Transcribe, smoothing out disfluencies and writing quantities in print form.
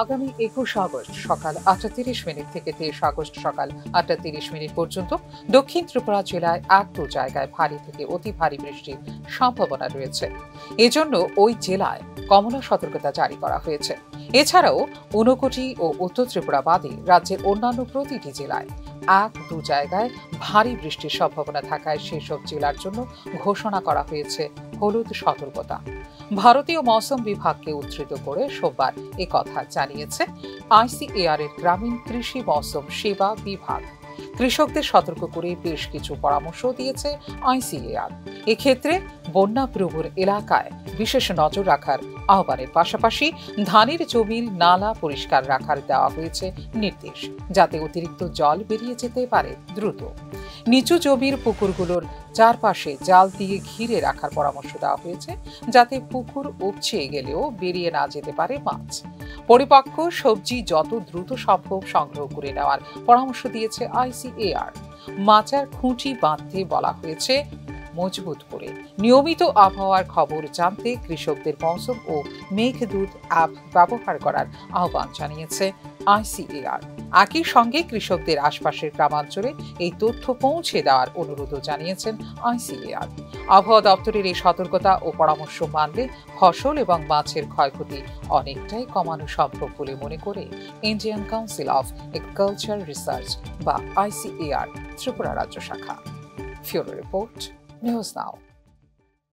আগামী ২১ আগস্ট সকাল ৮:৩০ থেকে ২৩ আগস্ট সকাল ৮:৩০ পর্যন্ত দক্ষিণ ত্রিপুরা জেলায় এক-দু জায়গায় ভারী থেকে অতি ভারী বৃষ্টির সম্ভাবনা রয়েছে। এজন্য ওই জেলায় কমলা সতর্কতা জারি করা হয়েছে। এছাড়াও ঊনকোটি ও উত্তর ত্রিপুরা বাদে রাজ্যের অন্যান্য প্রতিটি জেলায় এক-দু জায়গায় ভারী বৃষ্টির সম্ভাবনা থাকায় সেসব জেলার জন্য ঘোষণা করা হয়েছে হলুদ সতর্কতা। ভারতীয় মৌসুম বিভাগকে উদ্ধৃত করে সোমবার কথা জানিয়েছে আইসিএআর এর গ্রামীণ কৃষি মৌসুম সেবা বিভাগ। কৃষকদের সতর্ক করে বেশ কিছু পরামর্শ দিয়েছে আইসিএআর। এক্ষেত্রে বন্যা প্রবণ এলাকায় বিশেষ নজর রাখার আহ্বানের পাশাপাশি ধানের জমির নালা পরিষ্কার রাখার দেওয়া হয়েছে নির্দেশ, যাতে অতিরিক্ত জল বেরিয়ে যেতে পারে দ্রুত। নিচু জমির পুকুরগুলোর চারপাশে জাল দিয়ে ঘিরে রাখার পরামর্শ দেওয়া হয়েছে, যাতে পুকুর উপচে গেলেও বেরিয়ে না যেতে পারে মাছ। পরিপক্ক সবজি যত দ্রুত সম্ভব সংগ্রহ করে নেওয়ার পরামর্শ দিয়েছে আইসিএআর। মাচার খুঁটি বাঁধতে বলা হয়েছে মজবুত করে। নিয়মিত আবহাওয়ার খবর জানতে কৃষকদের মৌসুম ও মেঘদূত অ্যাপ ব্যবহার করার আহ্বান জানিয়েছে আইসিএআর। একই সঙ্গে কৃষকদের আশপাশের গ্রামাঞ্চলে এই তথ্য পৌঁছে দেওয়ার অনুরোধও জানিয়েছেন আইসিএআর। আবহাওয়া দপ্তরের এই সতর্কতা ও পরামর্শ মানলে ফসল এবং মাছের ক্ষয়ক্ষতি অনেকটাই কমানো সম্ভব বলে মনে করে Indian council of agriculture research বা আইসিএআর ত্রিপুরা রাজ্য শাখা। ফিউরো রিপোর্ট, নিউজ নাও।